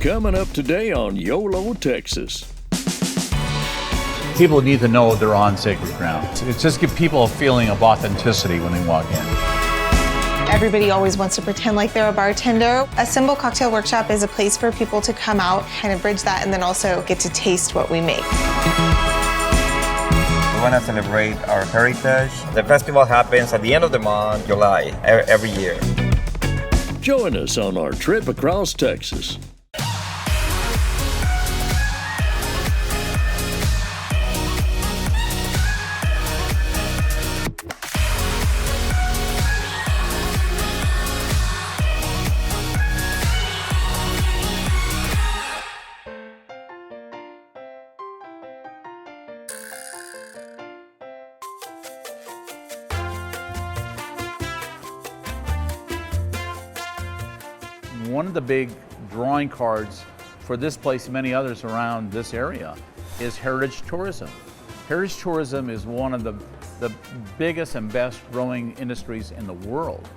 Coming up today on YOLO Texas. People need to know they're on sacred ground. It just gives people a feeling of authenticity when they walk in. Everybody always wants to pretend like they're a bartender. A simple cocktail workshop is a place for people to come out, kind of bridge that, and then also get to taste what we make. We want to celebrate our heritage. The festival happens at the end of the month, July, every year. Join us on our trip across Texas. One of the big drawing cards for this place and many others around this area is heritage tourism. Heritage tourism is one of the biggest and best growing industries in the world.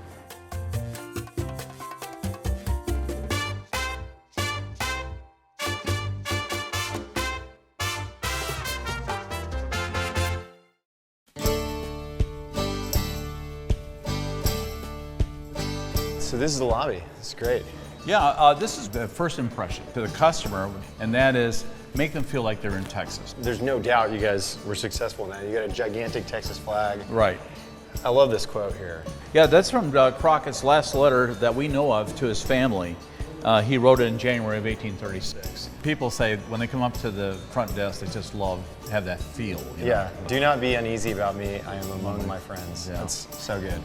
So this is the lobby. It's great. Yeah, this is the first impression to the customer, and that is make them feel like they're in Texas. There's no doubt you guys were successful in that. You got a gigantic Texas flag. Right. I love this quote here. Yeah, that's from Crockett's last letter that we know of to his family. He wrote it in January of 1836. People say when they come up to the front desk, they just love to have that feel. You know? Yeah, do not be uneasy about me. I am among my friends. Yeah. That's so good.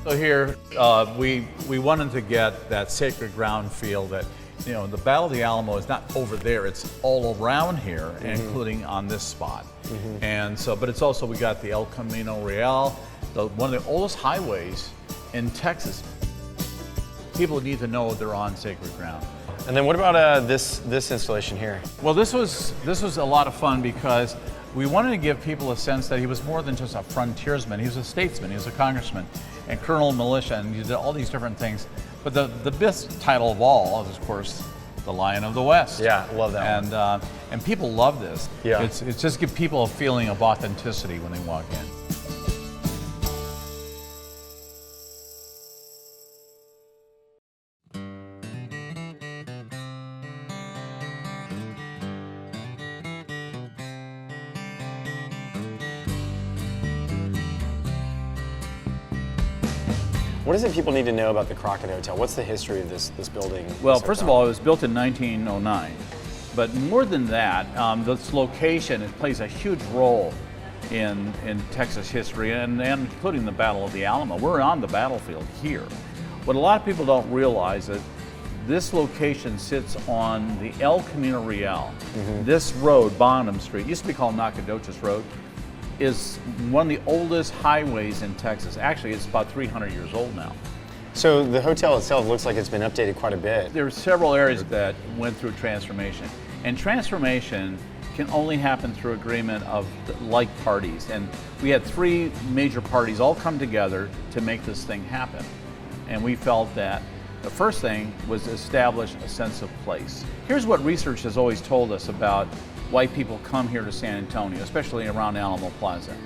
So here, we wanted to get that sacred ground feel that, you know, the Battle of the Alamo is not over there, it's all around here, including on this spot. And so, but it's also, we got the El Camino Real, one of the oldest highways in Texas. People need to know they're on sacred ground. And then what about this installation here? Well, this was a lot of fun because we wanted to give people a sense that he was more than just a frontiersman. He was a statesman, he was a congressman, and colonel of militia, and he did all these different things. But the best title of all is, of course, the Lion of the West. Yeah, love that one. And people love this. Yeah. It's just give people a feeling of authenticity when they walk in. What is it people need to know about the Crockett Hotel? What's the history of this building? Well, first of all, it was built in 1909. But more than that, this location, it plays a huge role in Texas history and including the Battle of the Alamo. We're on the battlefield here. What a lot of people don't realize is this location sits on the El Camino Real. This road, Bonham Street, used to be called Nacogdoches Road, is one of the oldest highways in Texas. Actually, it's about 300 years old now. So the hotel itself looks like it's been updated quite a bit. There are several areas that went through transformation. And transformation can only happen through agreement of like parties. And we had three major parties all come together to make this thing happen. And we felt that the first thing was to establish a sense of place. Here's what research has always told us about why people come here to San Antonio, especially around Alamo Plaza.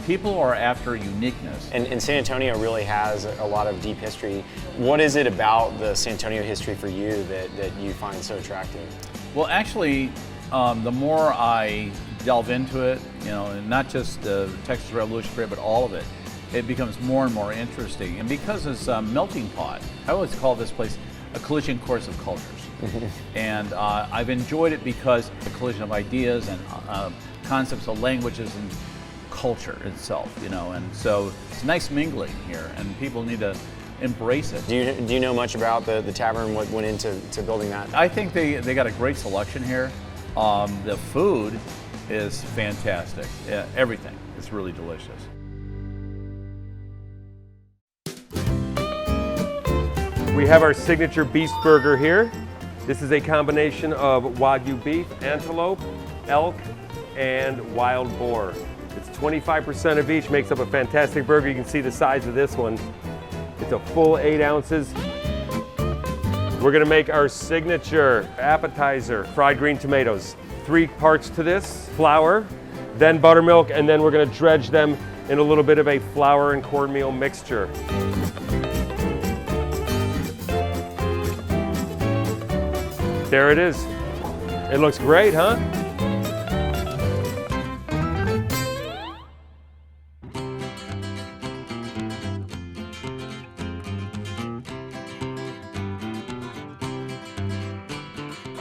People are after uniqueness. And San Antonio really has a lot of deep history. What is it about the San Antonio history for you that you find so attractive? Well, actually, the more I delve into it, you know, and not just the Texas Revolution period, but all of it, it becomes more and more interesting. And because it's a melting pot, I always call this place a collision course of cultures. And I've enjoyed it because the collision of ideas and concepts of languages and culture itself, you know, and so it's nice mingling here and people need to embrace it. Do you know much about the tavern, what went into building that? I think they got a great selection here. The food is fantastic. Everything is really delicious. We have our signature beast burger here. This is a combination of Wagyu beef, antelope, elk, and wild boar. It's 25% of each, makes up a fantastic burger. You can see the size of this one. It's a full 8 ounces. We're gonna make our signature appetizer, fried green tomatoes. 3 parts to this, flour, then buttermilk, and then we're gonna dredge them in a little bit of a flour and cornmeal mixture. There it is. It looks great, huh?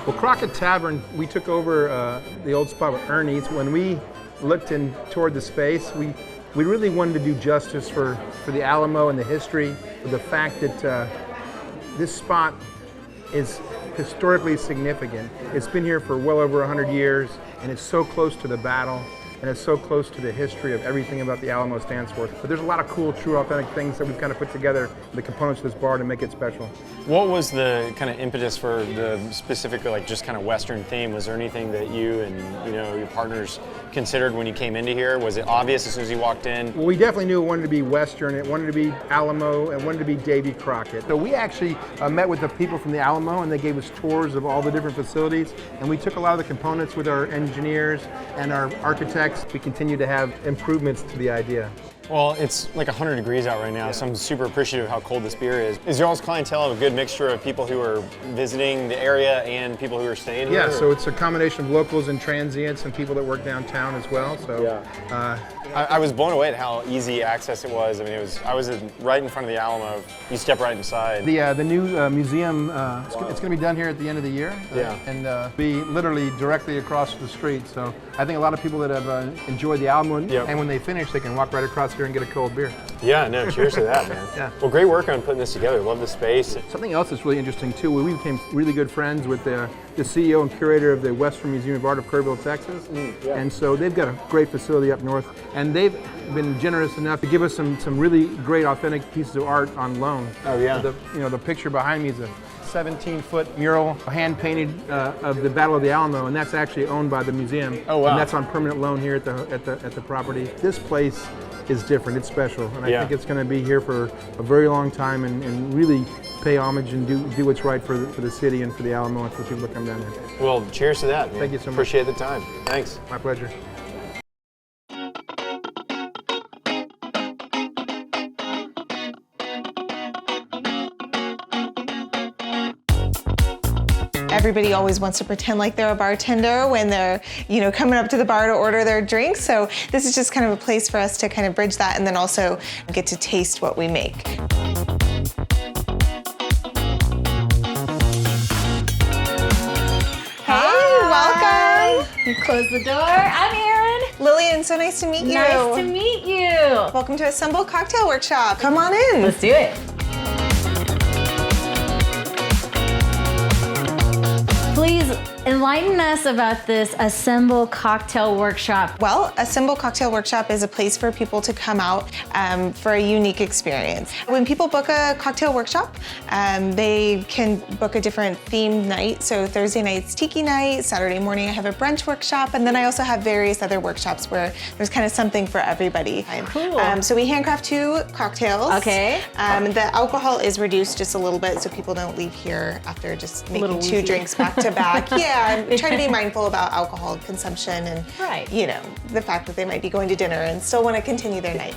Well, Crockett Tavern, we took over the old spot with Ernie's. When we looked in toward the space, we really wanted to do justice for the Alamo and the history, for the fact that this spot is historically significant. It's been here for well over 100 years, and it's so close to the battle, and it's so close to the history of everything about the Alamo stands for. But there's a lot of cool, true, authentic things that we've kind of put together, the components of this bar to make it special. What was the kind of impetus for the specific, like just kind of Western theme? Was there anything that you and your partners considered when you came into here? Was it obvious as soon as you walked in? Well, we definitely knew it wanted to be Western, it wanted to be Alamo, and wanted to be Davy Crockett. So we actually met with the people from the Alamo, and they gave us tours of all the different facilities, and we took a lot of the components with our engineers and our architects. We continue to have improvements to the idea. Well, it's like 100 degrees out right now, so I'm super appreciative of how cold this beer is. Is y'all's clientele a good mixture of people who are visiting the area and people who are staying here? Yeah, so it's a combination of locals and transients and people that work downtown as well. So, I was blown away at how easy access it was. I mean, I was right in front of the Alamo. You step right inside. The new museum, it's going to be done here at the end of the year, and be literally directly across the street. So I think a lot of people that have enjoyed the Alamo, and when they finish, they can walk right across here and get a cold beer. Yeah, no, cheers to that, man. Yeah. Well, great work on putting this together. Love the space. Something else that's really interesting too, we became really good friends with the CEO and curator of the Western Museum of Art of Kerrville, Texas. And so they've got a great facility up north, and they've been generous enough to give us some really great authentic pieces of art on loan. Oh yeah. The picture behind me is a 17-foot mural, hand-painted of the Battle of the Alamo, and that's actually owned by the museum. Oh wow. And that's on permanent loan here at the property. This place is different, it's special, and I think it's going to be here for a very long time and really pay homage and do what's right for the city and for the Alamo and for people to come down here. Well, cheers to that, man. Thank you so much. Appreciate the time. Thanks. My pleasure. Everybody always wants to pretend like they're a bartender when they're, coming up to the bar to order their drinks. So this is just kind of a place for us to kind of bridge that and then also get to taste what we make. Hey, welcome. You close the door. I'm Aerin. Lillian, so nice to meet you. Nice to meet you. Welcome to Assemble Cocktail Workshop. Come on in. Let's do it. Please enlighten us about this Assemble Cocktail Workshop. Well, Assemble Cocktail Workshop is a place for people to come out for a unique experience. When people book a cocktail workshop, they can book a different themed night. So Thursday night's tiki night, Saturday morning I have a brunch workshop, and then I also have various other workshops where there's kind of something for everybody. Cool. So we handcraft 2 cocktails. Okay. The alcohol is reduced just a little bit so people don't leave here after just making 2 drinks back to back. Yeah, I'm trying to be mindful about alcohol consumption and, the fact that they might be going to dinner and still want to continue their night.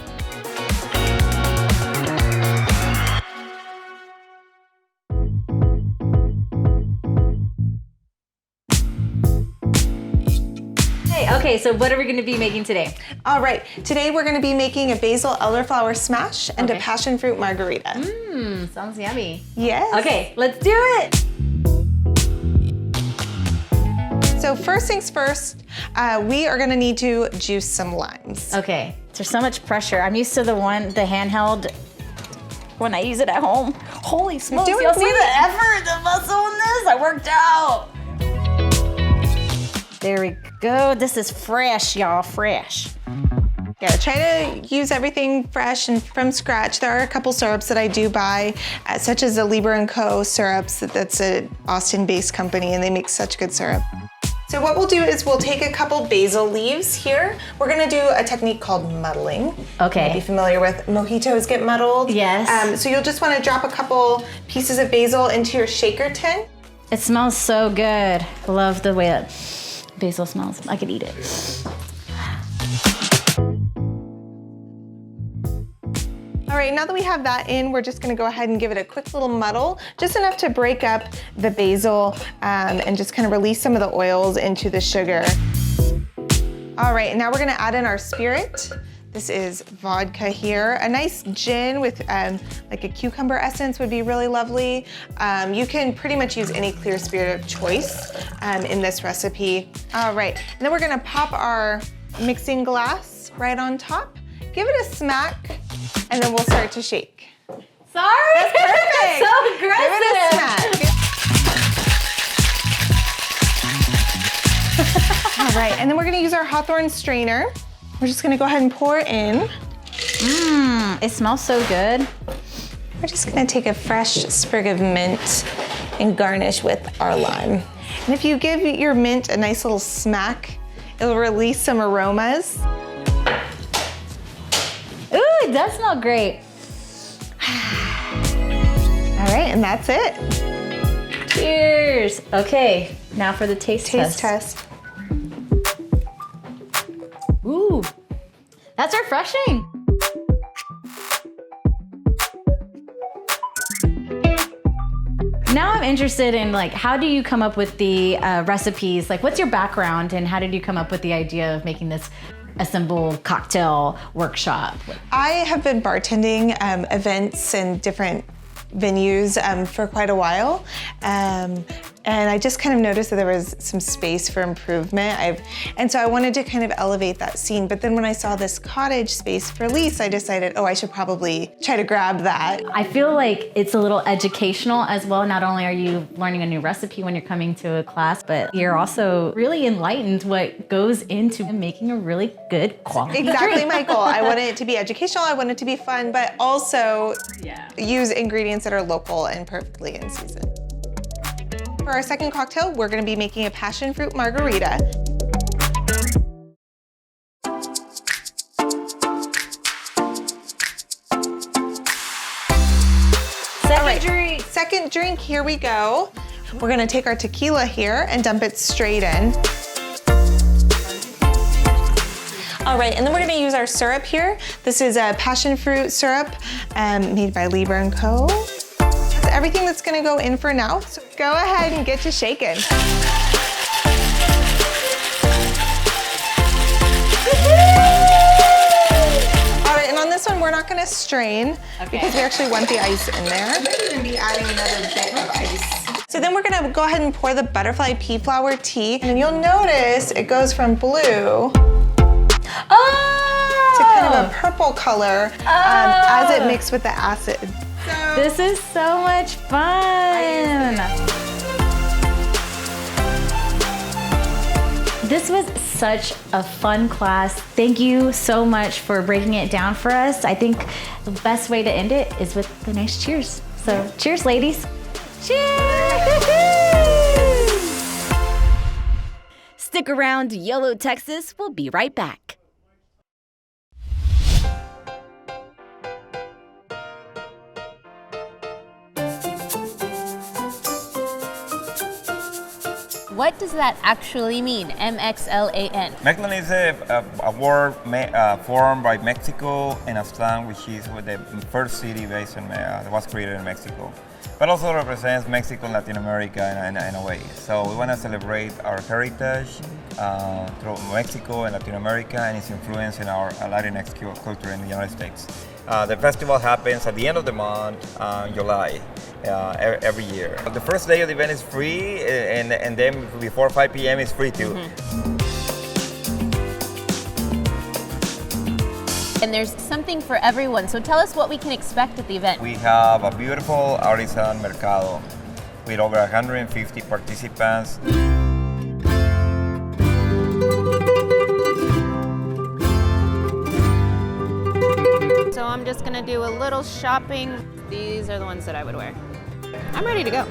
Okay, so what are we going to be making today? All right, today we're going to be making a basil elderflower smash and a passion fruit margarita. Sounds yummy. Yes. Okay, let's do it. So first things first, we are going to need to juice some limes. Okay, there's so much pressure. I'm used to the handheld when I use it at home. Holy smokes, y'all see the effort, the muscle in this? I worked out. There we go. This is fresh, y'all, fresh. Yeah, try to use everything fresh and from scratch. There are a couple syrups that I do buy, such as the Lieber & Co. syrups. That's an Austin-based company, and they make such good syrup. So what we'll do is we'll take a couple basil leaves here. We're gonna do a technique called muddling. Okay. You might be familiar with mojitos get muddled. Yes. So you'll just wanna drop a couple pieces of basil into your shaker tin. It smells so good. I love the way that basil smells. I could eat it. All right, now that we have that in, we're just gonna go ahead and give it a quick little muddle, just enough to break up the basil and just kind of release some of the oils into the sugar. All right, now we're gonna add in our spirit. This is vodka here. A nice gin with like a cucumber essence would be really lovely. You can pretty much use any clear spirit of choice in this recipe. All right, and then we're gonna pop our mixing glass right on top. Give it a smack, and then we'll start to shake. Sorry. That's perfect. So aggressive. Give it a smack. All right, and then we're gonna use our Hawthorne strainer. We're just gonna go ahead and pour in. It smells so good. We're just gonna take a fresh sprig of mint and garnish with our lime. And if you give your mint a nice little smack, it'll release some aromas. Ooh, it does smell great. All right, and that's it. Cheers. Okay, now for the taste test. Ooh, that's refreshing. Now I'm interested in like, how do you come up with the recipes? Like, what's your background and how did you come up with the idea of making this assembled cocktail workshop? I have been bartending events and different venues for quite a while. And I just kind of noticed that there was some space for improvement. And so I wanted to kind of elevate that scene. But then when I saw this cottage space for lease, I decided, oh, I should probably try to grab that. I feel like it's a little educational as well. Not only are you learning a new recipe when you're coming to a class, but you're also really enlightened what goes into making a really good quality Exactly drink. my goal. I wanted it to be educational, I wanted it to be fun, but also use ingredients that are local and perfectly in season. For our second cocktail, we're gonna be making a passion fruit margarita. Second drink, here we go. We're gonna take our tequila here and dump it straight in. All right, and then we're gonna use our syrup here. This is a passion fruit syrup made by Leah & Co. That's everything that's gonna go in for now. So go ahead and get to shaking. All right, and on this one, we're not gonna strain because we actually want the ice in there. We're gonna be adding another bit of ice. So then we're gonna go ahead and pour the butterfly pea flower tea, and you'll notice it goes from blue to kind of a purple color as it mixes with the acid. This is so much fun. This was such a fun class. Thank you so much for breaking it down for us. I think the best way to end it is with the nice cheers. So cheers, ladies. Cheers! Stick around, YOLO Texas. We'll be right back. What does that actually mean, MXLAN? McAllen is a word formed by Mexico and a slang which is the first city based in, that was created in Mexico. But also represents Mexico and Latin America in a way. So we want to celebrate our heritage through Mexico and Latin America and its influence in our Latinx culture in the United States. The festival happens at the end of the month, July, every year. The first day of the event is free, and then before 5 p.m. it's free too. And there's something for everyone, so tell us what we can expect at the event. We have a beautiful artisan mercado with over 150 participants. So I'm just gonna do a little shopping. These are the ones that I would wear. I'm ready to go.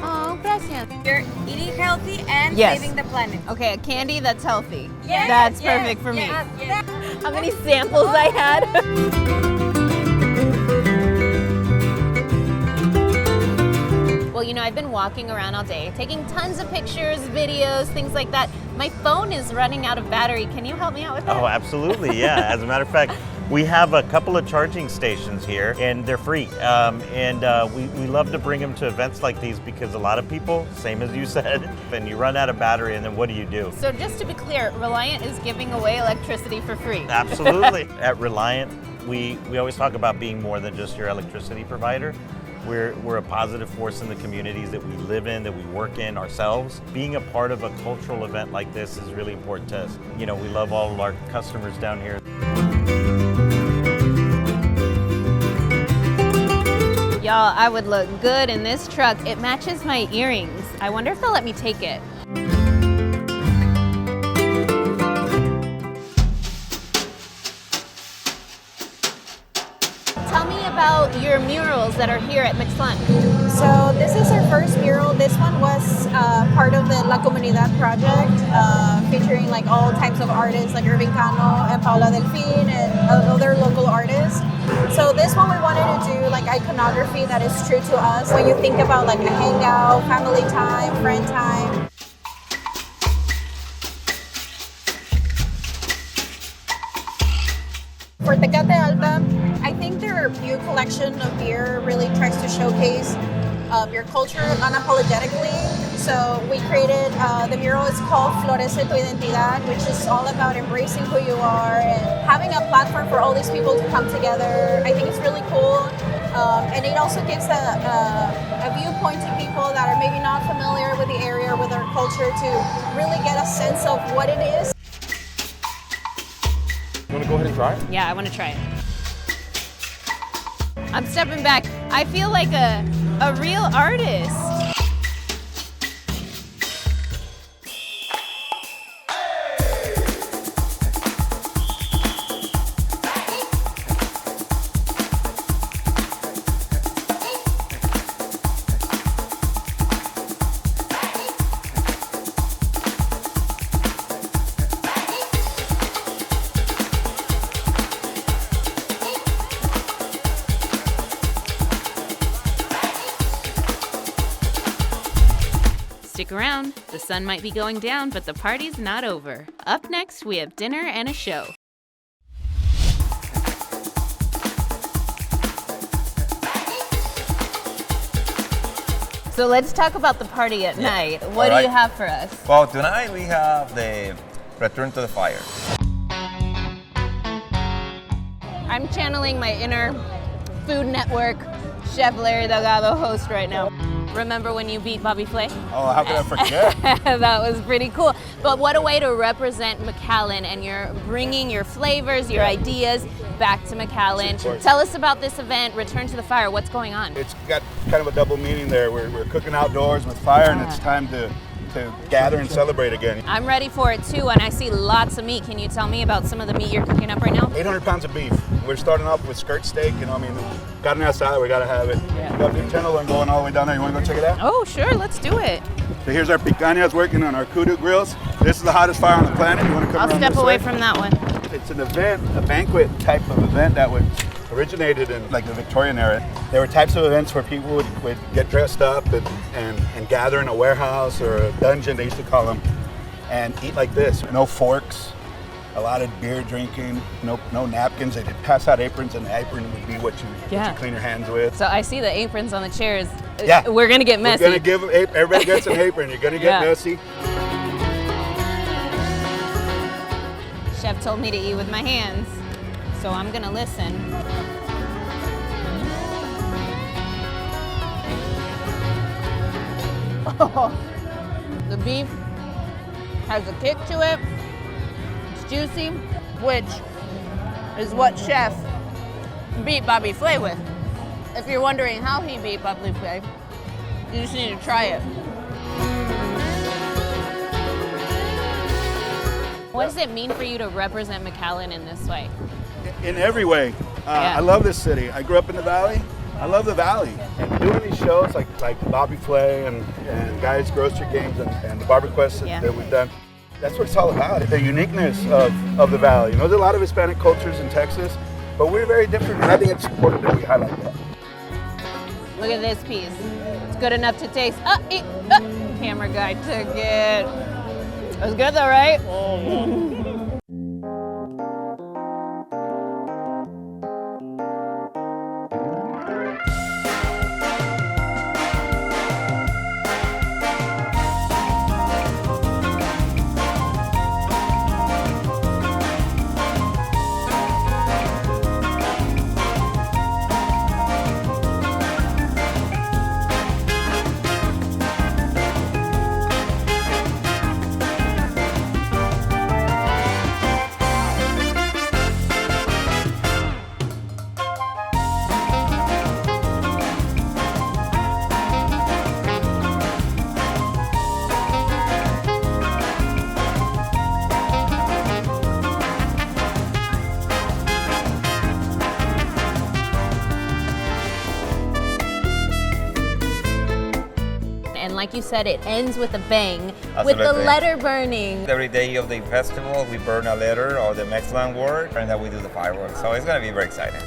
Oh, gracias. You're eating healthy and Yes. saving the planet. Okay, a candy that's healthy. Yes, That's yes, perfect for me. yes, yes. How many samples I had? Well, you know, I've been walking around all day, taking tons of pictures, videos, things like that. My phone is running out of battery. Can you help me out with that? Oh, absolutely, yeah. As a matter of fact, we have a couple of charging stations here, and they're free. We love to bring them to events like these because a lot of people, same as you said, and you run out of battery, and then what do? So just to be clear, Reliant is giving away electricity for free. Absolutely. At Reliant, we always talk about being more than just your electricity provider. We're a positive force in the communities that we live in, that we work in ourselves. Being a part of a cultural event like this is really important to us. You know, we love all of our customers down here. Y'all, I would look good in this truck. It matches my earrings. I wonder if they'll let me take it. Tell me about your murals that are here at MXLAN. So this is our first mural. This one was part of the La Comunidad project, featuring like all types of artists like Irving Cano and Paula Delfin and other local artists. So this one we wanted to do like iconography that is true to us. When you think about like a hangout, family time, friend time. For Tecate Alta, I think their new collection of beer really tries to showcase your culture unapologetically. So we created, the mural is called Florece tu Identidad, which is all about embracing who you are and having a platform for all these people to come together. I think it's really cool. And it also gives a viewpoint to people that are maybe not familiar with the area or with our culture to really get a sense of what it is. You want to go ahead and try it? Yeah, I want to try it. I'm stepping back. I feel like a real artist. Stick around. The sun might be going down, but the party's not over. Up next, we have dinner and a show. So let's talk about the party at night. What do you have for us? Well, tonight we have the Return to the Fire. I'm channeling my inner Food Network Chef Larry Delgado host right now. Remember when you beat Bobby Flay? Oh, how could I forget? That was pretty cool. But what a way to represent McAllen, and you're bringing your flavors, your ideas back to McAllen. Tell us about this event, Return to the Fire. What's going on? It's got kind of a double meaning there. We're cooking outdoors with fire, and it's time to gather and celebrate again. I'm ready for it too, and I see lots of meat. Can you tell me about some of the meat you're cooking up right now? 800 pounds of beef. We're starting off with skirt steak, you know, I mean, carne asada, we gotta have it. Yeah. We got the tenderloin going all the way down there. You wanna go check it out? Oh, sure, let's do it. So here's our picanhas working on our kudu grills. This is the hottest fire on the planet. You wanna come I'll around step this away way? from that one. It's an event, a banquet type of event that originated in like the Victorian era. There were types of events where people would get dressed up and gather in a warehouse or a dungeon, they used to call them, and eat like this. No forks, a lot of beer drinking, no napkins. They'd pass out aprons, and the apron would be what you clean your hands with. So I see the aprons on the chairs. Yeah. We're gonna get messy. We're gonna give everybody gets an apron. You're gonna get messy. Chef told me to eat with my hands, so I'm gonna listen. Oh, the beef has a kick to it. It's juicy, which is what Chef beat Bobby Flay with. If you're wondering how he beat Bobby Flay, you just need to try it. What does it mean for you to represent McAllen in this way? In every way. I love this city. I grew up in the valley. I love the Valley. And doing these shows like Bobby Flay and Guys Grocery Games and the BarberQuest that we've done, that's what it's all about, the uniqueness of the Valley. You know, there's a lot of Hispanic cultures in Texas, but we're very different, and I think it's important that we highlight that. Look at this piece. It's good enough to taste. Camera guy took it. It was good though, right? Like you said, it ends with a bang, with the letter burning. Every day of the festival, we burn a letter or the MXLAN word, and then we do the fireworks. So it's going to be very exciting.